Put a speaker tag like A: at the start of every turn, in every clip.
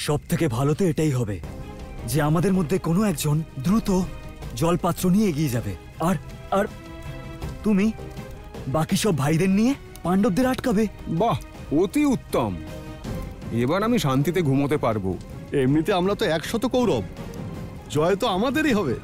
A: সব থেকে ভালো তো এটাই হবে যে আমাদের মধ্যে কোনো একজন দ্রুত জলপাত্র নিয়ে এগিয়ে যাবে, আর আর তুমি বাকি সব ভাইদের নিয়ে পাণ্ডবদের আটকাবে।
B: বাহ, অতি উত্তম। এবার আমি শান্তিতে ঘুমোতে পারবো।
C: এমনিতে আমরা তো 100 কৌরব, জয় তো আমাদেরই হবে।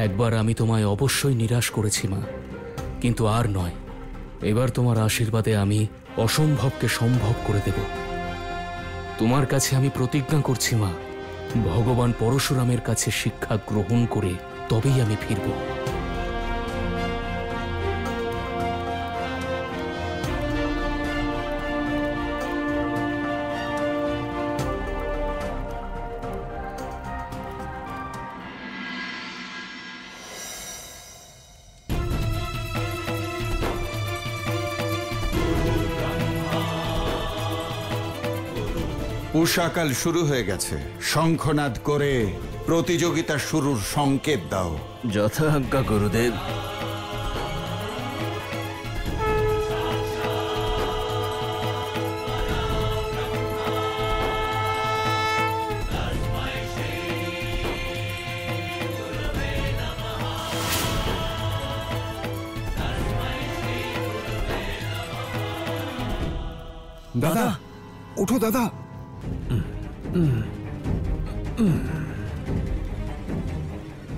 D: একবার আমি তোমায় অবশ্যই নিরাশ করেছি মা, কিন্তু আর নয়। এবার তোমার আশীর্বাদে আমি অসম্ভবকে সম্ভব করে দেব। তোমার কাছে আমি প্রতিজ্ঞা করছি মা, ভগবান পরশুরামের কাছে শিক্ষা গ্রহণ করে তবেই আমি ফিরব।
E: উষাকাল শুরু হয়ে গেছে, শঙ্খনাদ করে প্রতিযোগিতা শুরুর সংকেত দাও।
F: যথাজ্ঞা গুরুদেব।
B: দাদা, ওঠো দাদা।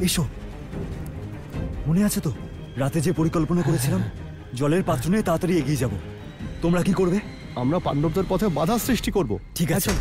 A: এসো, মনে আছে তো রাতে যে পরিকল্পনা করেছিলাম? জলের পাত্র নিয়ে তাড়াতাড়ি এগিয়ে যাব। তোমরা কি করবে?
C: আমরা পাণ্ডবদের পথে বাধা সৃষ্টি করব।
A: ঠিক আছে।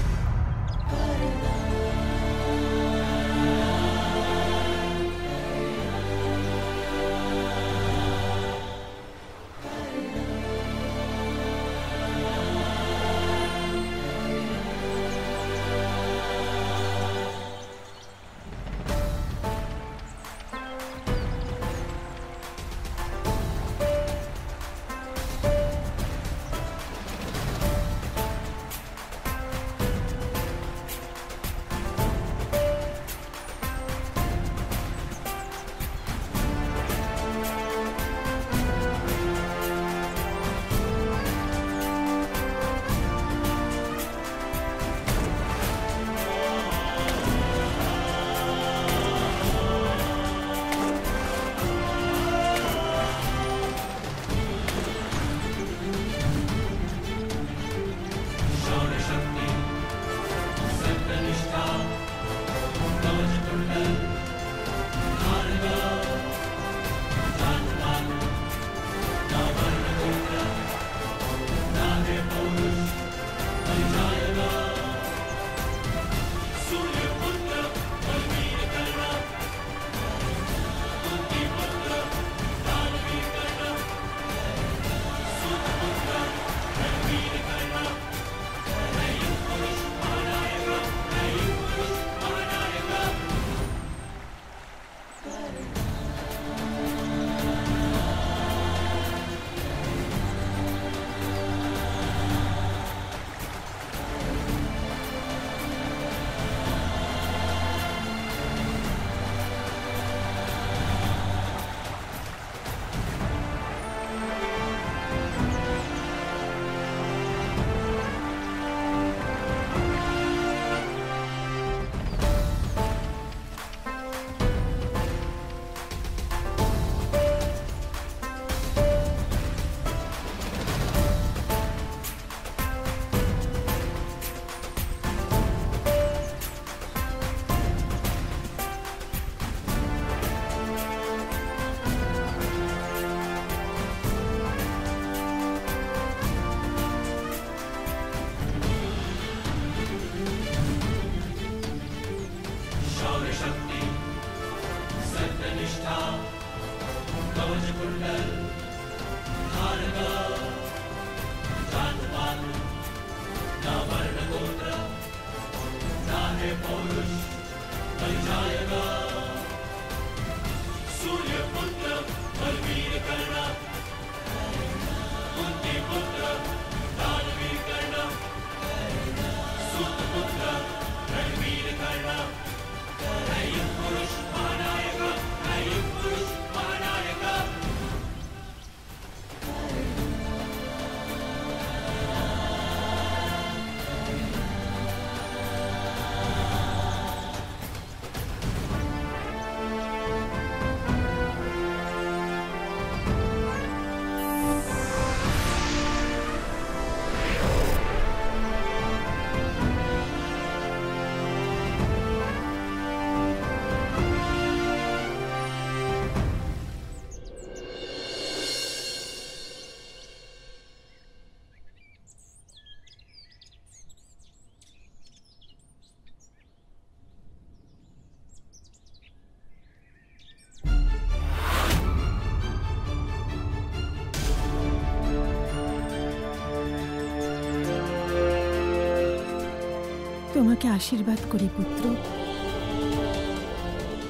G: তোমাকে আশীর্বাদ করি পুত্র,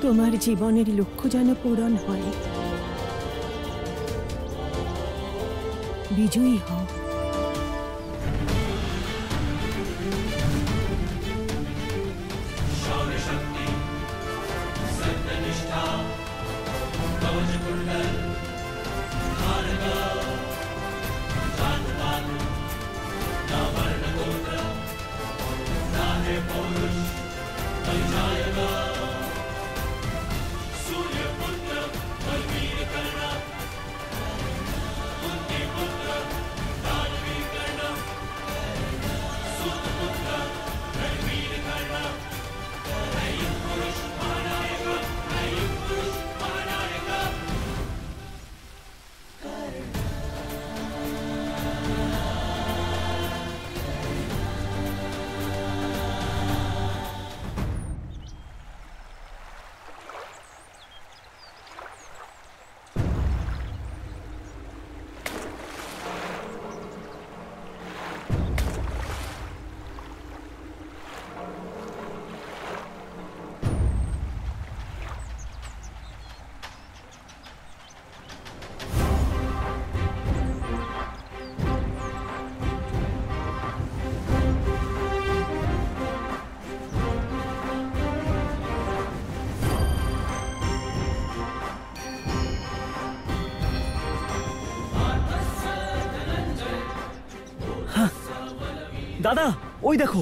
G: তোমার জীবনের লক্ষ্য যেন পূরণ হয়, বিজয়ী হও।
A: দাদা, ওই দেখো।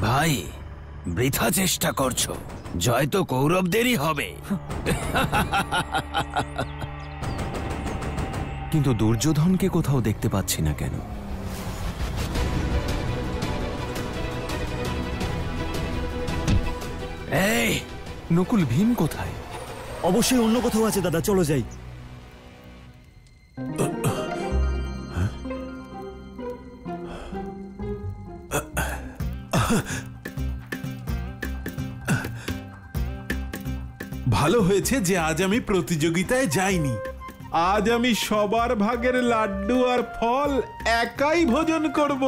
F: ভাই, বৃথা চেষ্টা করছো, জয় তো কৌরবদেরই হবে।
H: কিন্তু দুর্যোধনকে কোথাও দেখতে পাচ্ছি না কেন?
F: এই
H: নকুল, ভীম কোথায়?
A: অবশ্যই অন্য কোথাও আছে দাদা, চলো যাই।
I: ভালো হয়েছে যে আজ আমি প্রতিযোগিতায় যাইনি। আজ আমি সবার ভাগের লাড্ডু আর ফল একাই ভোজন করব।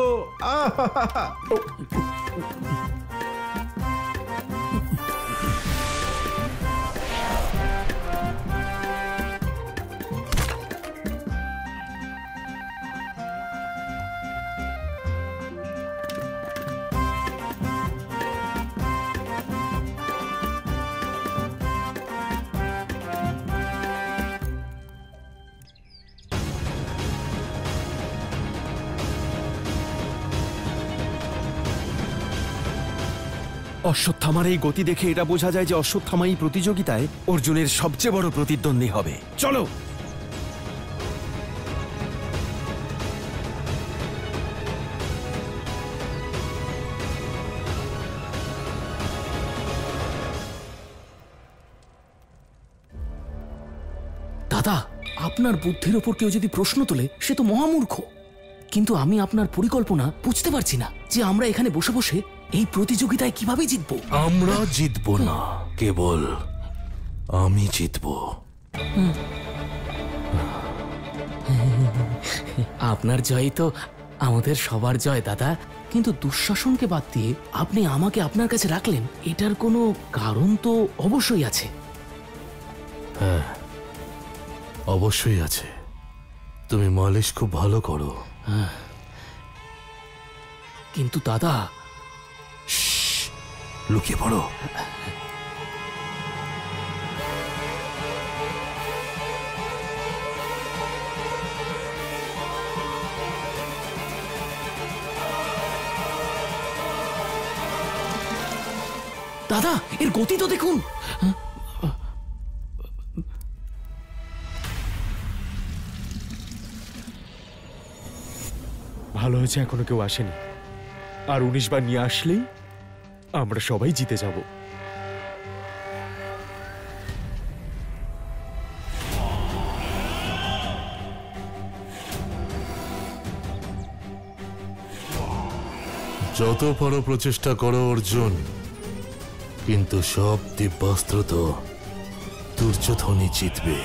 H: অশ্বত্থামার এই গতি দেখে এটা বোঝা যায় যে অশ্বত্থামা এই প্রতিযোগিতায় অর্জুনের সবচেয়ে বড় প্রতিদ্বন্দ্বী হবে। চলো।
D: দাদা, আপনার বুদ্ধির ওপর কেউ যদি প্রশ্ন তোলে সে তো মহামূর্খ। কিন্তু আমি আপনার পরিকল্পনা বুঝতে পারছি না যে আমরা এখানে বসে বসে এই প্রতিযোগিতায় কিভাবে জিতবো?
J: আমরা জিতবো না, কেবল আমি জিতবো।
D: আপনার জয় তো আমাদের সবার জয় দাদা, কিন্তু দুঃশাসনকে বাদ দিয়ে আপনি আমাকে আপনার কাছে রাখলেন, এটার কোনো কারণ তো অবশ্যই আছে।
J: হ্যাঁ, অবশ্যই আছে। তুমি মালিশ খুব ভালো করো।
D: কিন্তু দাদা,
J: লুকিয়ে পড়ো।
D: দাদা, এর গতি তো দেখুন।
A: ভালো হয়েছে এখনো কেউ আসেনি, আর 19 বার নিয়ে আসলেই আমরা সবাই জিতে যাব।
J: যত পারো প্রচেষ্টা করো অর্জুন, কিন্তু সব দিব্যাস্ত্র তো দুর্যোধনই জিতবে।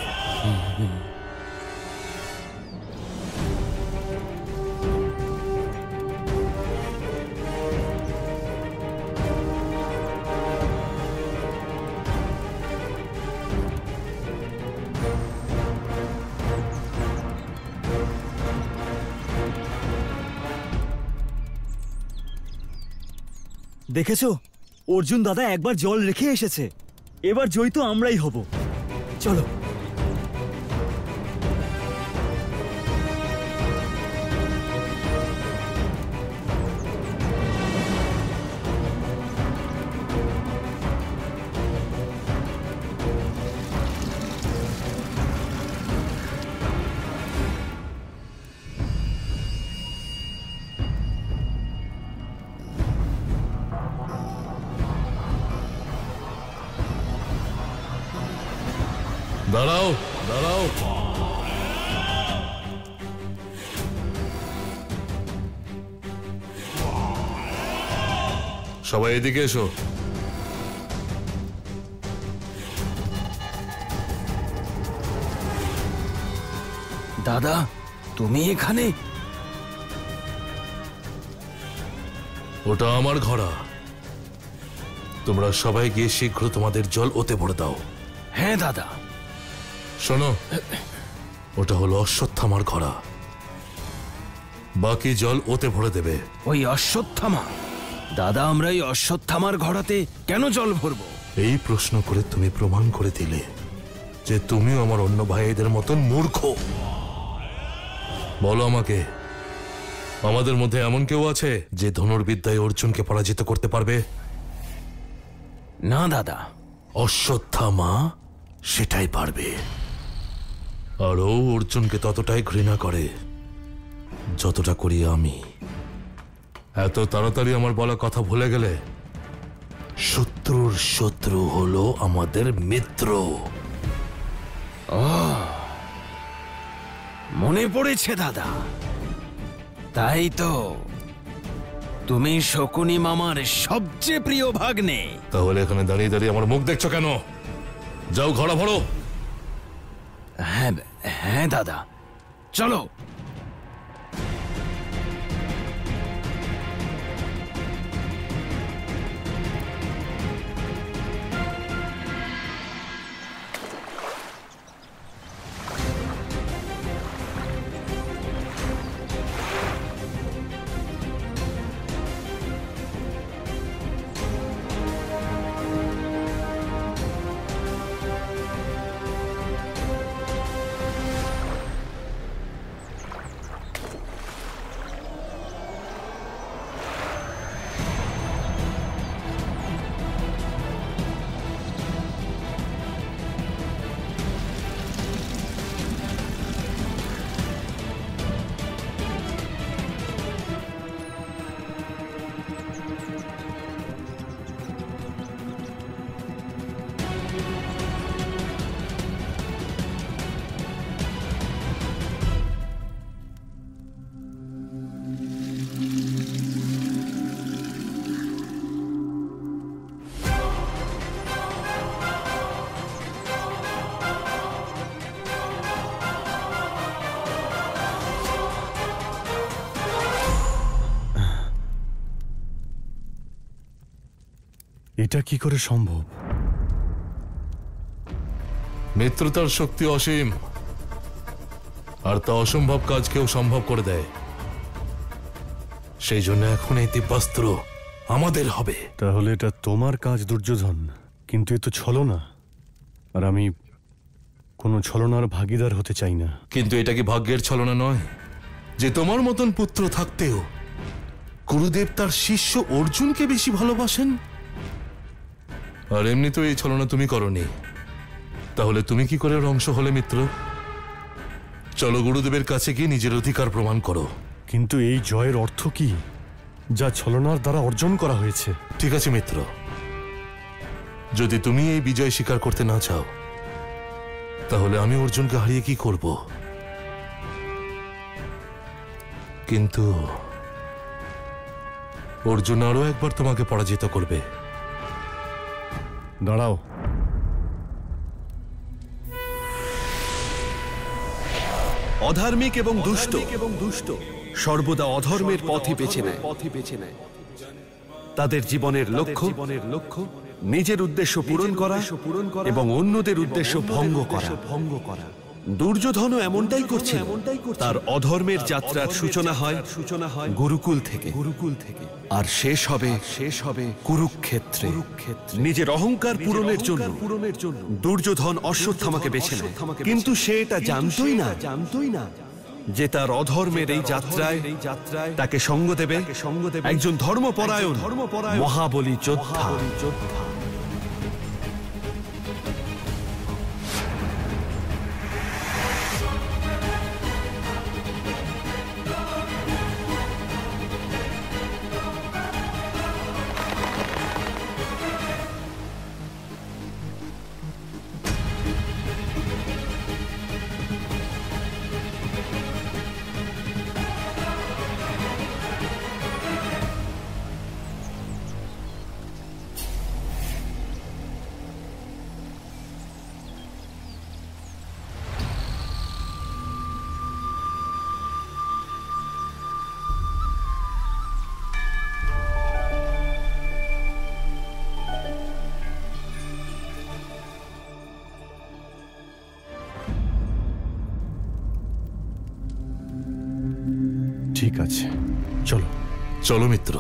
A: দেখেছো, অর্জুন দাদা একবার জল রেখে এসেছে। এবার জয় তো আমরাই হব। চলো।
J: দাঁড়াও, দাঁড়াও। সবাই এদিকে এসো।
H: দাদা, তুমি এখানে?
J: ওটা আমার ঘোড়া। তোমরা সবাই গিয়ে শীঘ্র তোমাদের জল ওতে ভরে দাও।
H: হ্যাঁ দাদা।
J: শোনো, ওটা হলো অশ্বত্থামার ঘোড়া। বাকি জল ওতে ভরে দেবে।
H: ওই অশ্বত্থামা? দাদা, আমরা এই অশ্বত্থামার ঘোড়াতে কেন জল ভরবো?
J: এই প্রশ্ন করে তুমি প্রমাণ করে দিলে যে তুমিও আমার অন্য ভাইদের মতন মূর্খ। বলো আমাকে, আমাদের মধ্যে এমন কেউ আছে যে ধনুর্বিদ্যায় অর্জুনকে পরাজিত করতে পারবে?
H: না দাদা।
J: অশ্বত্থামা সেটাই পারবে। আর ও অর্জুনকে ততটাই ঘৃণা করে যতটা করি আমি। এত তাড়াতাড়ি আমার বলা কথা ভুলে গেলে? শত্রুর শত্রু হলো আমাদের মিত্র।
H: মনে পড়েছে দাদা। তাই তো তুমি শকুনি মামার সবচেয়ে প্রিয় ভাগ্নে।
J: তাহলে এখানে দাঁড়িয়ে দাঁড়িয়ে আমার মুখ দেখছো কেন? যাও, ঘোড়া ভরো।
H: হ্যাঁ হ্যাঁ দাদা, চলো।
C: এটা কি করে সম্ভব?
J: মিত্রতার শক্তি অসীম, আর তা অসম্ভব কাজকেও সম্ভব করে দেয়। সেই জন্য এখন এই দিব্যাস্ত্র আমাদের হবে।
C: তাহলে এটা তোমার কাজ দুর্যোধন, কিন্তু এ তো ছলনা, আর আমি কোনো ছলনার ভাগিদার হতে চাই না।
J: কিন্তু এটা কি ভাগ্যের ছলনা নয় যে তোমার মতন পুত্র থাকতেও গুরুদেব তার শিষ্য অর্জুনকে বেশি ভালোবাসেন? আর এমনি তো এই ছলনা তুমি করনি, তাহলে তুমি কি করে ওর অংশ হলে মিত্র? চলো গুরুদেবের কাছে গিয়ে নিজের অধিকার প্রমাণ করো।
C: কিন্তু এই জয়ের অর্থ কি, যা ছলনার দ্বারা অর্জন করা হয়েছে?
J: ঠিক আছে মিত্র, যদি তুমি এই বিজয় স্বীকার করতে না চাও, তাহলে আমি অর্জুনকে হারিয়ে কি করব? কিন্তু অর্জুন আরো একবার তোমাকে পরাজিত করবে।
C: দাঁড়াও,
H: অধার্মিক এবং দুষ্ট সর্বদা অধর্মের পথই বেছে নেয়। তাদের জীবনের লক্ষ্য নিজের উদ্দেশ্য পূরণ করা এবং অন্যদের উদ্দেশ্য ভঙ্গ করা। দুর্যোধনও এমনটাই করছে। তার অধর্মের যাত্রার সূচনা হয় গুরুকুল থেকে, আর শেষ হবে কুরুক্ষেত্রে। নিজের অহংকার পূরণের জন্য দুর্যোধন অশ্বত্থামাকে বেছে নেয়, কিন্তু সে এটা জানতোই না যে তার অধর্মের এই যাত্রায় তাকে সঙ্গ দেবে একজন ধর্মপরায়ণ মহাবলী যোদ্ধা।
C: ঠিক আছে, চলো
J: চলো মিত্র।